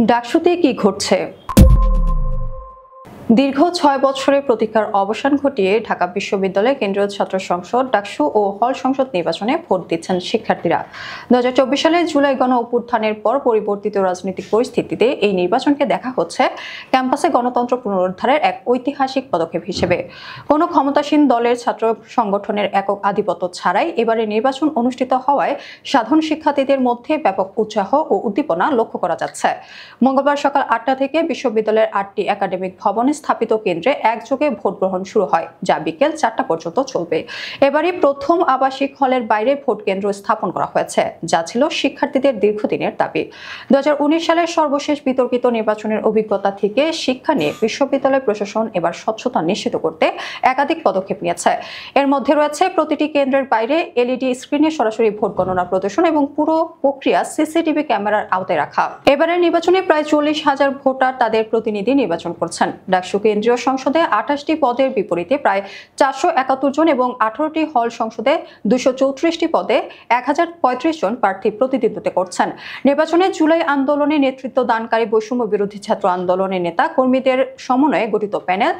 ডাকসুতে কি ঘটছে? দীর্ঘ ৬ বছরের প্রতীক্ষার অবসান ঘটিয়ে ঢাকা বিশ্ববিদ্যালয় কেন্দ্রীয় ছাত্র সংসদ ডাকসু ও হল সংসদ নির্বাচনে ভোট দিচ্ছেন শিক্ষার্থীরা। ২০২৪ সালে জুলাই গণ অভ্যুত্থানের পর পরিবর্তিত রাজনৈতিক পরিস্থিতিতে এই নির্বাচনকে দেখা হচ্ছে ক্যাম্পাসে গণতন্ত্র পুনরুদ্ধারের এক ঐতিহাসিক পদক্ষেপ হিসেবে। কোনো ক্ষমতাসীন দলের ছাত্র সংগঠনের একক আধিপত্য ছাড়াই এবারে নির্বাচন অনুষ্ঠিত হওয়ায় সাধারণ শিক্ষার্থীদের মধ্যে ব্যাপক উৎসাহ ও উদ্দীপনা লক্ষ্য করা যাচ্ছে। মঙ্গলবার সকাল ৮টা থেকে বিশ্ববিদ্যালয়ের 8টি একাডেমিক ভবনে স্থাপিত কেন্দ্রে একযোগে ভোট গ্রহণ শুরু হয়, যা বিকেল 4টা পর্যন্ত চলবে। এবারই প্রথম আবাসিক হলের বাইরে ভোট কেন্দ্র স্থাপন করা হয়েছে, যা ছিল শিক্ষার্থীদের দীর্ঘদিনের দাবি। 2019 সালের সর্বশেষ বিতর্কিত নির্বাচনের অভিজ্ঞতা থেকে শিক্ষা নিয়ে বিশ্ববিদ্যালয় প্রশাসন এবার স্বচ্ছতা নিশ্চিত করতে একাধিক পদক্ষেপ নিয়েছে। এর মধ্যে রয়েছে প্রতিটি কেন্দ্রের বাইরে এলইডি স্ক্রিনে সরাসরি ভোট গণনা প্রদর্শন এবং পুরো প্রক্রিয়া সিসিটিভি ক্যামেরার আওতায় রাখা। এবারের নির্বাচনে প্রায় 40,000 ভোটার তাদের প্রতিনিধি নির্বাচন করছেন। ডাকসু কেন্দ্রীয় সংসদে 28টি পদের বিপরীতে প্রায় 471 জন এবং 18টি হল সংসদে 234টি পদে 1035 জন প্রার্থী প্রতিদ্বন্দ্বিতা করছেন। নির্বাচনে জুলাই আন্দোলনে নেতৃত্ব দানকারী বৈষম্য বিরোধী ছাত্র আন্দোলনের নেতা কর্মীদের সমন্বয়ে গঠিত প্যানেল,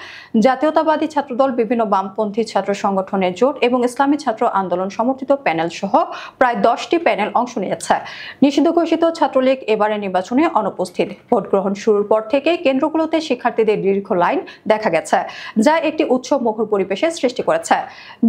জাতীয়তাবাদী ছাত্রদল, বিভিন্ন বামপন্থী ছাত্র সংগঠনের জোট এবং ইসলামী ছাত্র আন্দোলন সমর্থিত প্যানেল সহ প্রায় 10টি প্যানেল অংশ নিয়েছে। নিষিদ্ধ ঘোষিত ছাত্রলীগ এবারের নির্বাচনে অনুপস্থিত। ভোট গ্রহণ শুরুর পর থেকে কেন্দ্রগুলোতে শিক্ষার্থীদের দীর্ঘ লাইন দেখা গেছে, যা একটি উৎসব মুখর পরিবেশের সৃষ্টি করেছে।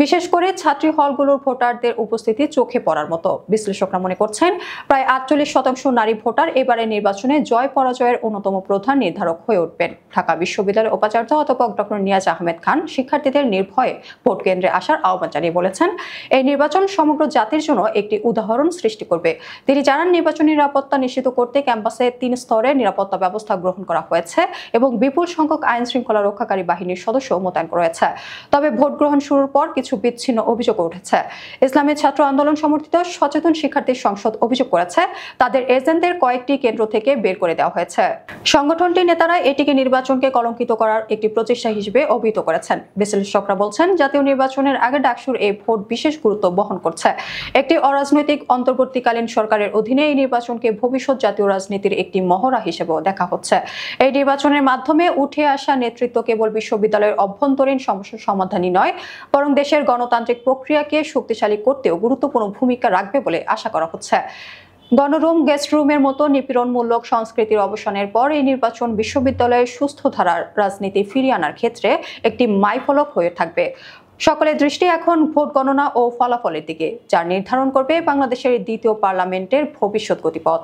বিশেষ করে ছাত্রী হলগুলোর ভোটারদের উপস্থিতি চোখে পড়ার মতো। বিশ্লেষকরা মনে করছেন প্রায় 48% নারী ভোটার এবারের নির্বাচনে জয় পরাজয়ের অন্যতম প্রধান নির্ধারক হয়ে উঠবেন। ঢাকা বিশ্ববিদ্যালয়ের উপাচার্য অধ্যাপক ডক্টর নিয়াজ আহমেদ খান শিক্ষার্থীদের নির্ভয়ে ভোট কেন্দ্রে আসার আহ্বান জানিয়ে বলেছেন, এই নির্বাচন সমগ্র জাতির জন্য একটি উদাহরণ সৃষ্টি করবে। তিনি জানান, নির্বাচনী নিরাপত্তা নিশ্চিত করতে ক্যাম্পাসে 3 স্তরের নিরাপত্তা ব্যবস্থা গ্রহণ করা হয়েছে এবং বিপুল সংখ্যক আইন শৃঙ্খলা রক্ষাকারী বাহিনীর সদস্য মোতায়েন রয়েছে। তবে ভোট গ্রহণ শুরুর পর কিছু বিচ্ছিন্ন অভিযোগ উঠেছে। ইসলামী ছাত্র আন্দোলন সমর্থিত সচেতন শিক্ষার্থী সংসদ অভিযোগ করেছে, তাদের এজেন্টদের কয়েকটি কেন্দ্র থেকে বের করে দেওয়া হয়েছে। সংগঠনটির নেতারা এটিকে নির্বাচনকে কলঙ্কিত করার একটি প্রচেষ্টা হিসেবে অভিহিত করেছেন। বিশ্লেষকরা বলছেন, জাতীয় নির্বাচনের আগে ডাকসুর এই ভোট বিশেষ গুরুত্ব বহন করছে। একটি অরাজনৈতিক অন্তর্বর্তীকালীন সরকারের অধীনে এই নির্বাচনকে ভবিষ্যৎ জাতীয় রাজনীতির একটি মহড়া হিসেবেও দেখা হচ্ছে। এই নির্বাচনের মাধ্যমে উঠে আসা নেতৃত্ব কেবল বিশ্ববিদ্যালয়ের অভ্যন্তরীণ সমস্যার সমাধানই নয়, বরং দেশের গণতান্ত্রিক প্রক্রিয়াকে শক্তিশালী করতেও গুরুত্বপূর্ণ ভূমিকা রাখবে বলে আশা করা হচ্ছে। গণরুম, গেস্ট রুমের মতো নিপীড়নমূলক সংস্কৃতির অবসানের পর এই নির্বাচন বিশ্ববিদ্যালয়ে সুস্থ ধারার রাজনীতি ফিরিয়ে আনার ক্ষেত্রে একটি মাইলফলক হয়ে থাকবে। সকলের দৃষ্টি এখন ভোট গণনা ও ফলাফলের দিকে, যা নির্ধারণ করবে বাংলাদেশের দ্বিতীয় পার্লামেন্টের ভবিষ্যৎ গতিপথ।